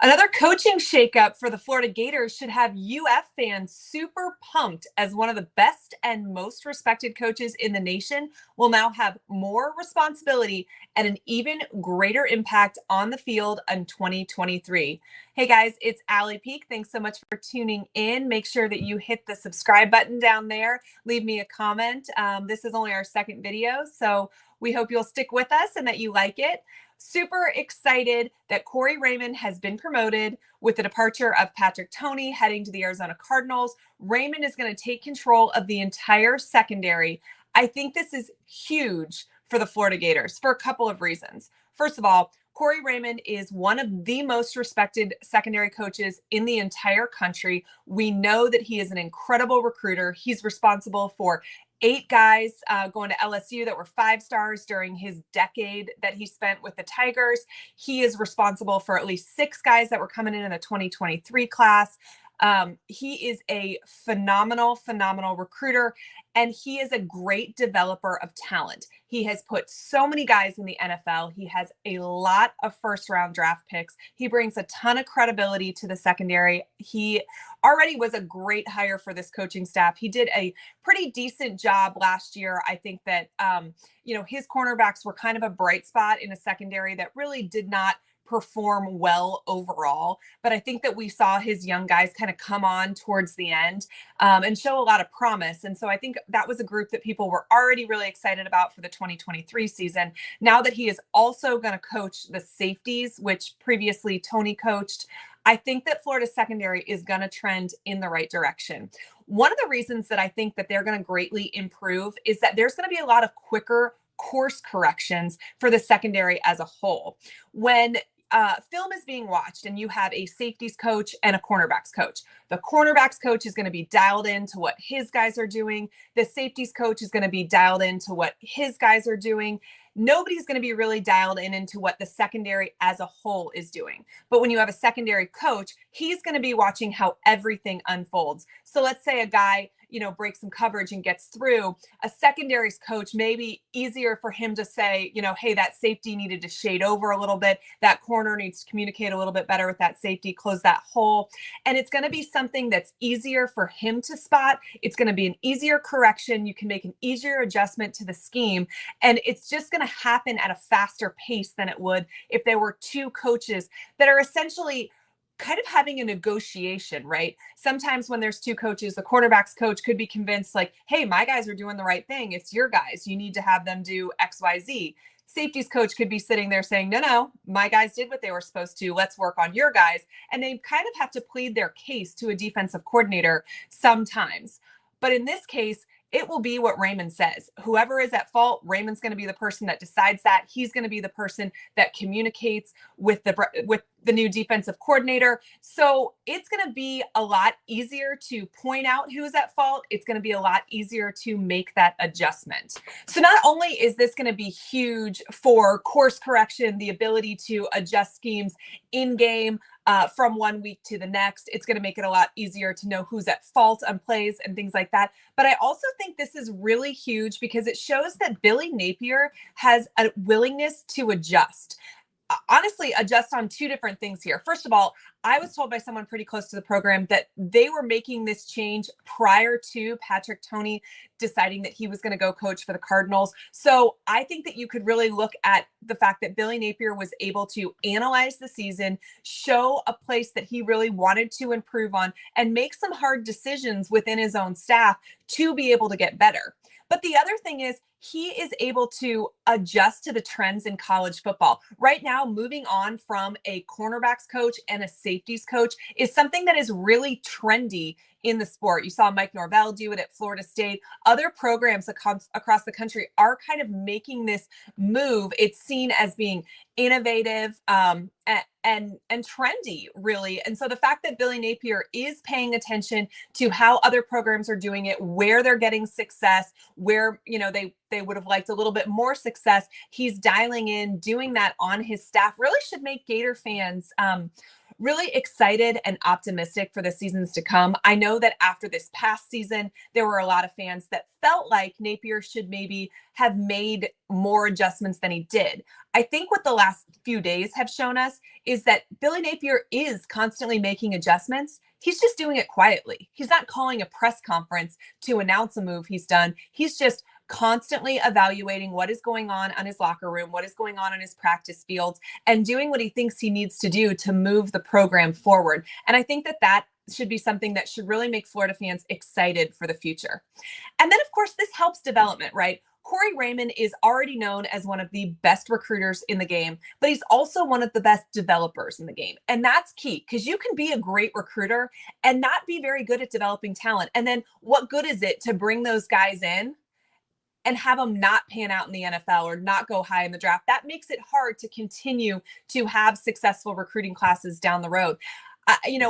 Another coaching shakeup for the Florida Gators should have UF fans super pumped, as one of the best and most respected coaches in the nation will now have more responsibility and an even greater impact on the field in 2023. Hey guys, it's Allie Peak. Thanks so much for tuning in. Make sure that you hit the subscribe button down there. Leave me a comment. This is only our second video, so we hope you'll stick with us and that you like it. Super excited that Raymond has been promoted with the departure of Patrick Toney heading to the Arizona Cardinals. Raymond is going to take control of the entire secondary. I think this is huge for the Florida Gators for a couple of reasons. First of all, Raymond is one of the most respected secondary coaches in the entire country. We know that he is an incredible recruiter. He's responsible for 8 guys going to LSU that were 5 stars during his decade that he spent with the Tigers. He is responsible for at least 6 guys that were coming in the 2023 class. He is a phenomenal recruiter, and he is a great developer of talent. He has put so many guys in the NFL. He has a lot of first-round draft picks. He brings a ton of credibility to the secondary. He already was a great hire for this coaching staff. He did a pretty decent job last year. I think that, his cornerbacks were kind of a bright spot in a secondary that really did not perform well overall. But I think that we saw his young guys kind of come on towards the end and show a lot of promise. And so I think that was a group that people were already really excited about for the 2023 season. Now that he is also going to coach the safeties, which previously Toney coached, I think that Florida secondary is going to trend in the right direction. One of the reasons that I think that they're going to greatly improve is that there's going to be a lot of quicker course corrections for the secondary as a whole. When film is being watched and you have a safeties coach and a cornerbacks coach, the cornerbacks coach is going to be dialed into what his guys are doing. The safeties coach is going to be dialed into what his guys are doing. Nobody's going to be really dialed into what the secondary as a whole is doing. But when you have a secondary coach, he's going to be watching how everything unfolds. So let's say a guy, breaks some coverage and gets through. A secondaries coach may be easier for him to say, hey, that safety needed to shade over a little bit. That corner needs to communicate a little bit better with that safety, close that hole. And it's going to be something that's easier for him to spot. It's going to be an easier correction. You can make an easier adjustment to the scheme. And it's just going to happen at a faster pace than it would if there were 2 coaches that are essentially kind of having a negotiation, right? Sometimes when there's 2 coaches, the quarterbacks coach could be convinced like, hey, my guys are doing the right thing. It's your guys. You need to have them do X, Y, Z. Safeties coach could be sitting there saying, no, my guys did what they were supposed to. Let's work on your guys. And they kind of have to plead their case to a defensive coordinator sometimes. But in this case, it will be what Raymond says. Whoever is at fault, Raymond's going to be the person that decides that. He's going to be the person that communicates with the new defensive coordinator. So it's going to be a lot easier to point out who's at fault. It's going to be a lot easier to make that adjustment. So not only is this going to be huge for course correction, the ability to adjust schemes in game, from one week to the next, it's going to make it a lot easier to know who's at fault on plays and things like that. But I also think this is really huge because it shows that Billy Napier has a willingness to adjust. Honestly, adjust on 2 different things here. First of all, I was told by someone pretty close to the program that they were making this change prior to Patrick Toney deciding that he was going to go coach for the Cardinals. So I think that you could really look at the fact that Billy Napier was able to analyze the season, show a place that he really wanted to improve on, and make some hard decisions within his own staff to be able to get better. But the other thing is he is able to adjust to the trends in college football. Right now, moving on from a cornerbacks coach and a safeties coach is something that is really trendy in the sport. You saw Mike Norvell do it at Florida State. Other programs across the country are kind of making this move. It's seen as being innovative and trendy, really. And so the fact that Billy Napier is paying attention to how other programs are doing it, where they're getting success, where they would have liked a little bit more success, he's dialing in, doing that on his staff, really should make Gator fans really excited and optimistic for the seasons to come. I know that after this past season, there were a lot of fans that felt like Napier should maybe have made more adjustments than he did. I think what the last few days have shown us is that Billy Napier is constantly making adjustments. He's just doing it quietly. He's not calling a press conference to announce a move he's done. He's just constantly evaluating what is going on his locker room, what is going on in his practice fields, and doing what he thinks he needs to do to move the program forward. And I think that should be something that should really make Florida fans excited for the future. And then, of course, this helps development, right? Corey Raymond is already known as one of the best recruiters in the game, but he's also one of the best developers in the game. And that's key, because you can be a great recruiter and not be very good at developing talent. And then what good is it to bring those guys in and have them not pan out in the NFL or not go high in the draft? That makes it hard to continue to have successful recruiting classes down the road.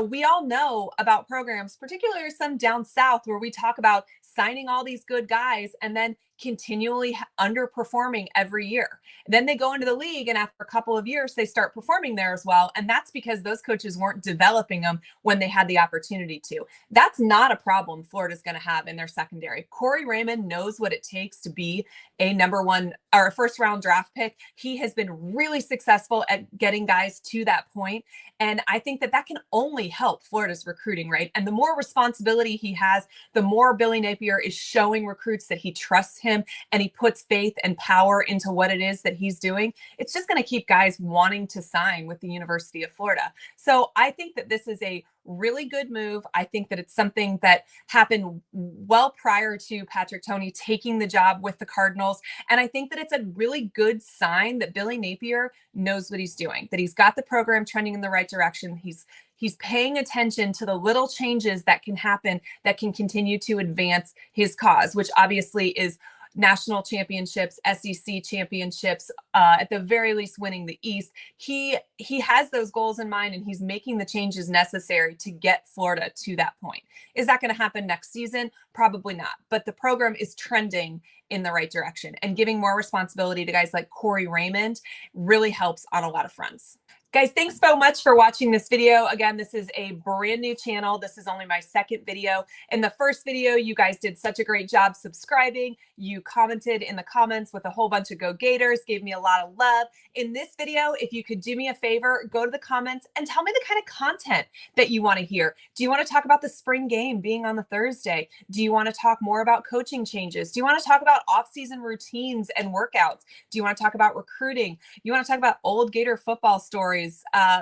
We all know about programs, particularly some down south, where we talk about signing all these good guys and then continually underperforming every year. Then they go into the league, and after a couple of years, they start performing there as well. And that's because those coaches weren't developing them when they had the opportunity to. That's not a problem Florida's going to have in their secondary. Corey Raymond knows what it takes to be a number one or a first round draft pick. He has been really successful at getting guys to that point. And I think that can only help Florida's recruiting, right? And the more responsibility he has, the more Billy Napier is showing recruits that he trusts him and he puts faith and power into what it is that he's doing. It's just going to keep guys wanting to sign with the University of Florida. So I think that this is a really good move. I think that it's something that happened well prior to Patrick Toney taking the job with the Cardinals. And I think that it's a really good sign that Billy Napier knows what he's doing, that he's got the program trending in the right direction. He's paying attention to the little changes that can happen that can continue to advance his cause, which obviously is national championships, SEC championships, at the very least winning the East. He has those goals in mind, and he's making the changes necessary to get Florida to that point. Is that going to happen next season? Probably not. But the program is trending in the right direction, and giving more responsibility to guys like Corey Raymond really helps on a lot of fronts. Guys, thanks so much for watching this video. Again, this is a brand new channel. This is only my second video. In the first video, you guys did such a great job subscribing. You commented in the comments with a whole bunch of Go Gators, gave me a lot of love. In this video, if you could do me a favor, go to the comments and tell me the kind of content that you want to hear. Do you want to talk about the spring game being on the Thursday? Do you want to talk more about coaching changes? Do you want to talk about off-season routines and workouts? Do you want to talk about recruiting? You want to talk about old Gator football stories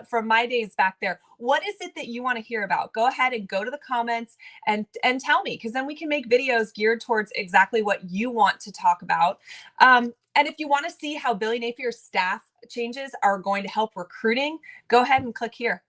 from my days back there? What is it that you want to hear about? Go ahead and go to the comments and tell me, because then we can make videos geared towards exactly what you want to talk about. And if you want to see how Billy Napier's staff changes are going to help recruiting, go ahead and click here.